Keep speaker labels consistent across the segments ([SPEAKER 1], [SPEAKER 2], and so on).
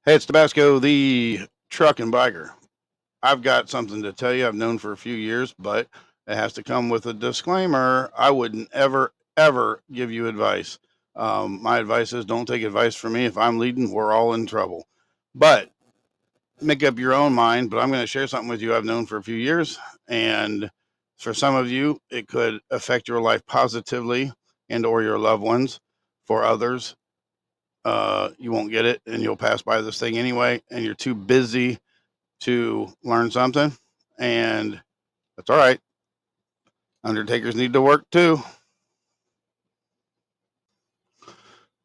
[SPEAKER 1] Hey, it's Tabasco, the truck and biker. I've got something to tell you I've known for a few years, but it has to come with a disclaimer. I wouldn't ever give you advice. My advice is don't take advice from me. If I'm leading, we're all in trouble. But make up your own mind. But I'm going to share something with you I've known for a few years. And for some of you, it could affect your life positively and or your loved ones. For others, you won't get it and you'll pass by this thing anyway. And you're too busy to learn something, and that's all right. Undertakers need to work too.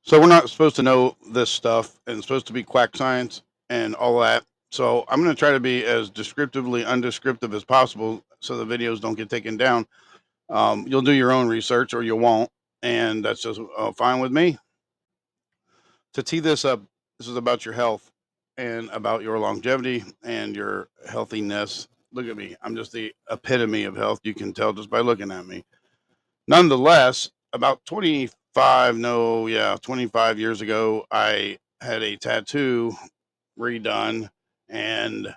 [SPEAKER 1] So we're not supposed to know this stuff, and it's supposed to be quack science and all that. So I'm going to try to be as descriptively undescriptive as possible so the videos don't get taken down. You'll do your own research or you won't, and that's just fine with me. To tee this up, this is about your health and about your longevity and your healthiness. Look at me. I'm just the epitome of health. You can tell just by looking at me. Nonetheless, about 25 years ago, I had a tattoo redone and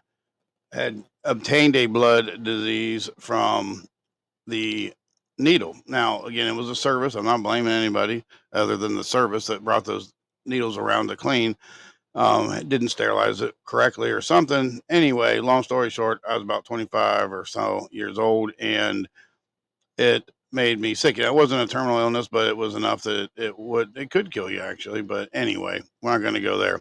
[SPEAKER 1] had obtained a blood disease from the needle. Now, again, it was a service. I'm not blaming anybody other than the service that brought those needles around to clean. Didn't sterilize it correctly or something. Anyway, long story short, I was about 25 or so years old, and it made me sick. It wasn't a terminal illness, but it was enough that it could kill you actually. But anyway, we're not going to go there.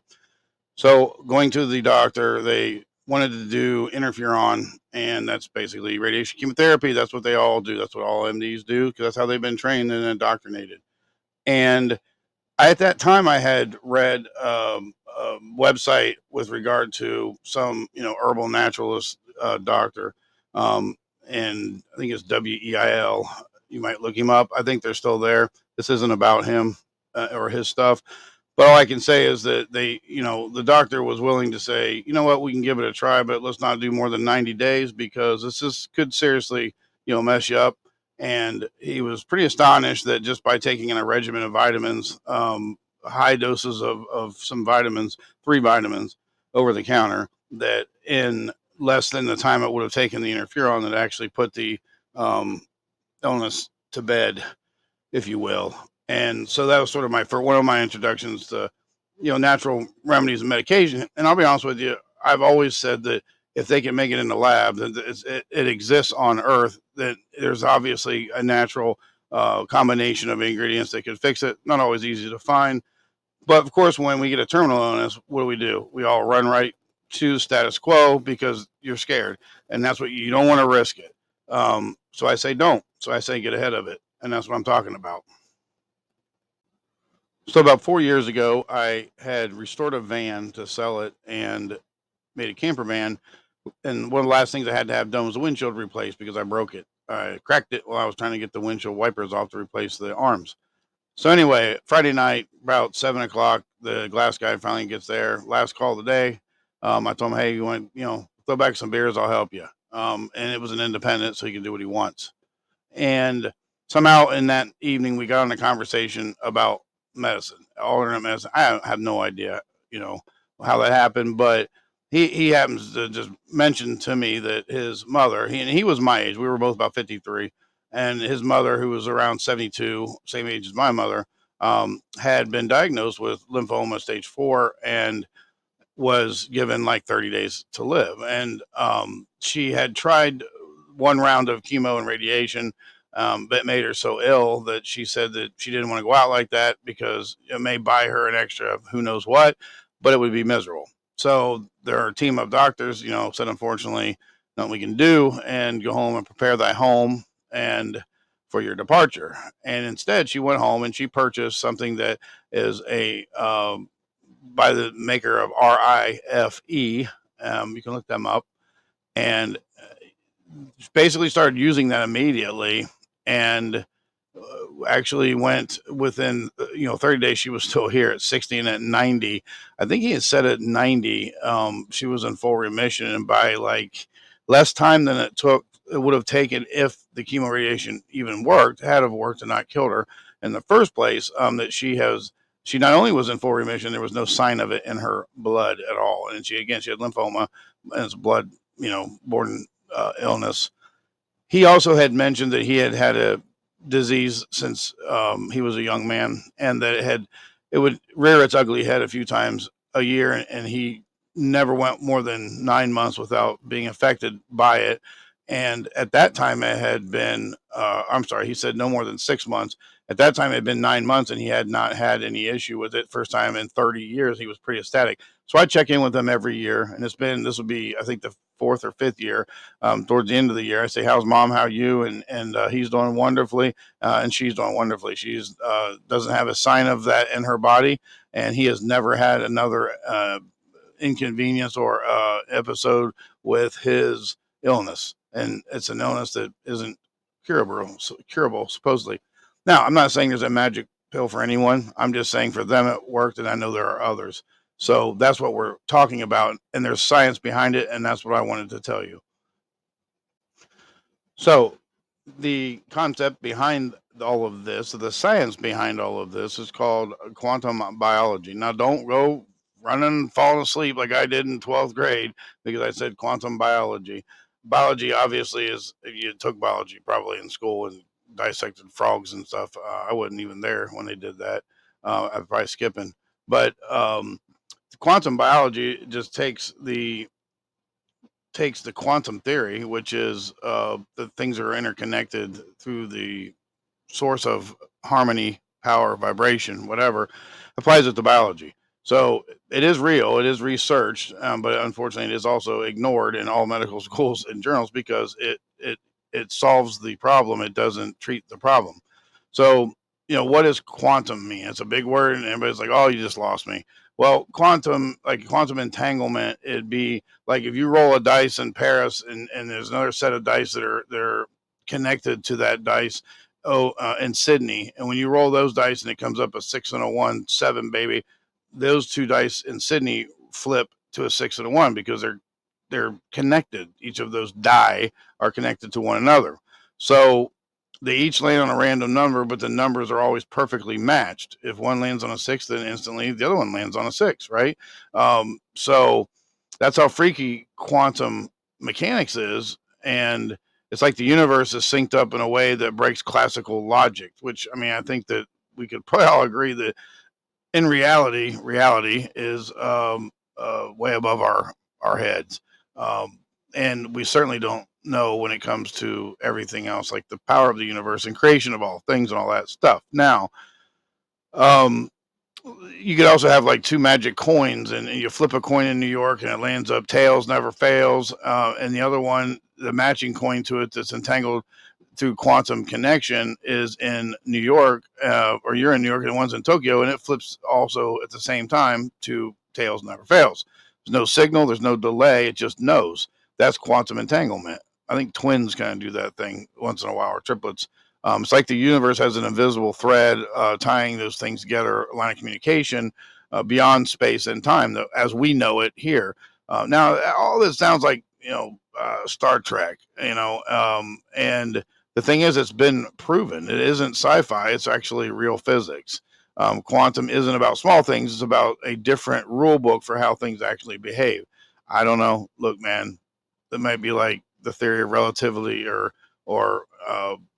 [SPEAKER 1] So going to the doctor, they wanted to do interferon, and that's basically radiation chemotherapy. That's what they all do. That's what all MDs do because that's how they've been trained and indoctrinated. And at that time, I had read a website with regard to some, herbal naturalist doctor, um, and I think it's WEIL. You might look him up. I think they're still there. This isn't about him or his stuff, but all I can say is that the doctor was willing to say, you know what, we can give it a try, but let's not do more than 90 days because could seriously, mess you up. And he was pretty astonished that just by taking in a regimen of vitamins, high doses of some vitamins, 3 vitamins over the counter, that in less than the time it would have taken the interferon, that actually put the um, illness to bed, if you will. And so that was sort of for one of my introductions to, natural remedies and medication. And I'll be honest with you, I've always said that if they can make it in the lab, that it exists on Earth. That there's obviously a natural combination of ingredients that could fix it. Not always easy to find, but of course, when we get a terminal illness, what do? We all run right to status quo because you're scared, and that's what you don't want to risk it. So I say don't. So I say get ahead of it, and that's what I'm talking about. So about 4 years ago, I had restored a van to sell it and made a camper van. And one of the last things I had to have done was the windshield replaced because I broke it. I cracked it while I was trying to get the windshield wipers off to replace the arms. So anyway, Friday night, about 7 o'clock, the glass guy finally gets there. Last call of the day. I told him, hey, you want, throw back some beers, I'll help you. And it was an independent, so he can do what he wants. And somehow in that evening, we got on a conversation about medicine, alternate medicine. I have no idea, you know, how that happened, but he happens to just mention to me that his mother, he was my age. We were both about 53, and his mother, who was around 72, same age as my mother, had been diagnosed with lymphoma stage 4 and was given like 30 days to live. And she had tried one round of chemo and radiation, but it made her so ill that she said that she didn't want to go out like that because it may buy her an extra who knows what, but it would be miserable. So their team of doctors, said unfortunately, nothing we can do, and go home and prepare thy home and for your departure. And instead, she went home and she purchased something that is a by the maker of RIFE. You can look them up, and basically started using that immediately, and actually went within 30 days. She was still here at 60, and at 90, I think he had said at 90, she was in full remission, and by like less time than it would have taken if the chemo radiation even worked, had have worked and not killed her in the first place. That she not only was in full remission, there was no sign of it in her blood at all. And she had lymphoma, and it's blood, born illness. He also had mentioned that he had had a disease since he was a young man, and that it would rear its ugly head a few times a year, and he never went more than 9 months without being affected by it. And at that time, it had been, I'm sorry, he said no more than 6 months. At that time, it had been 9 months, and he had not had any issue with it. First time in 30 years, he was pretty ecstatic. So I check in with him every year, and this will be, I think, the fourth or fifth year. Towards the end of the year, I say, "How's mom? How are you?" And he's doing wonderfully, and she's doing wonderfully. She's doesn't have a sign of that in her body, and he has never had another inconvenience or episode with his illness, and it's an illness that isn't curable supposedly. Now, I'm not saying there's a magic pill for anyone. I'm just saying for them it worked, and I know there are others. So that's what we're talking about, and there's science behind it, and that's what I wanted to tell you. So the concept behind all of this, the science behind all of this, is called quantum biology. Now, don't go running and falling asleep like I did in 12th grade because I said quantum biology. Biology, obviously, is you took biology probably in school and dissected frogs and stuff. I wasn't even there when they did that. I'm probably skipping. But quantum biology just takes the quantum theory, which is that things are interconnected through the source of harmony, power, vibration, whatever, applies it to biology. So it is real, it is researched, but unfortunately, it is also ignored in all medical schools and journals because it solves the problem. It doesn't treat the problem. So what does quantum mean? It's a big word, and everybody's like, "Oh, you just lost me." Well, quantum entanglement, it'd be like if you roll a dice in Paris, and there's another set of dice they're connected to that dice. Oh, in Sydney, and when you roll those dice and it comes up a 6 and a 1, 7, baby, those two dice in Sydney flip to a 6 and a 1 because they're connected. Each of those die are connected to one another. So they each land on a random number, but the numbers are always perfectly matched. If one lands on a 6, then instantly the other one lands on a 6, right? So that's how freaky quantum mechanics is. And it's like the universe is synced up in a way that breaks classical logic, which, I mean, I think that we could probably all agree that in reality is way above our heads. And we certainly don't know when it comes to everything else, like the power of the universe and creation of all things and all that stuff. Now, um, you could also have like two magic coins, and you flip a coin in New York and it lands up tails, never fails. And the other one, the matching coin to it that's entangled through quantum connection, is in New York, or you're in New York and one's in Tokyo, and it flips also at the same time to tails, never fails. There's no signal, there's no delay, it just knows. That's quantum entanglement. I think twins kind of do that thing once in a while, or triplets. It's like the universe has an invisible thread tying those things together, a line of communication beyond space and time, though, as we know it here. Now, all this sounds like Star Trek, and the thing is, it's been proven. It isn't sci-fi; it's actually real physics. Quantum isn't about small things; it's about a different rule book for how things actually behave. I don't know. Look, man, that might be like the theory of relativity, or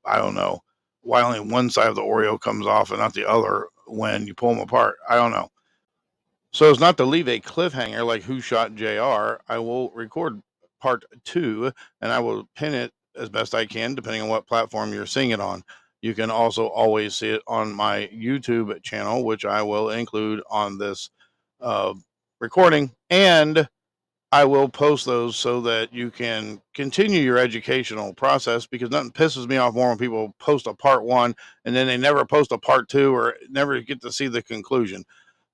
[SPEAKER 1] I don't know why only one side of the Oreo comes off and not the other when you pull them apart. I don't know. So as not to leave a cliffhanger like Who Shot JR, I will record part two and I will pin it as best I can, depending on what platform you're seeing it on. You can also always see it on my YouTube channel, which I will include on this uh, recording. And I will post those so that you can continue your educational process, because nothing pisses me off more when people post a part one and then they never post a part two or never get to see the conclusion.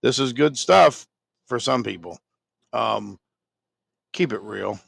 [SPEAKER 1] This is good stuff for some people. Um, Keep it real.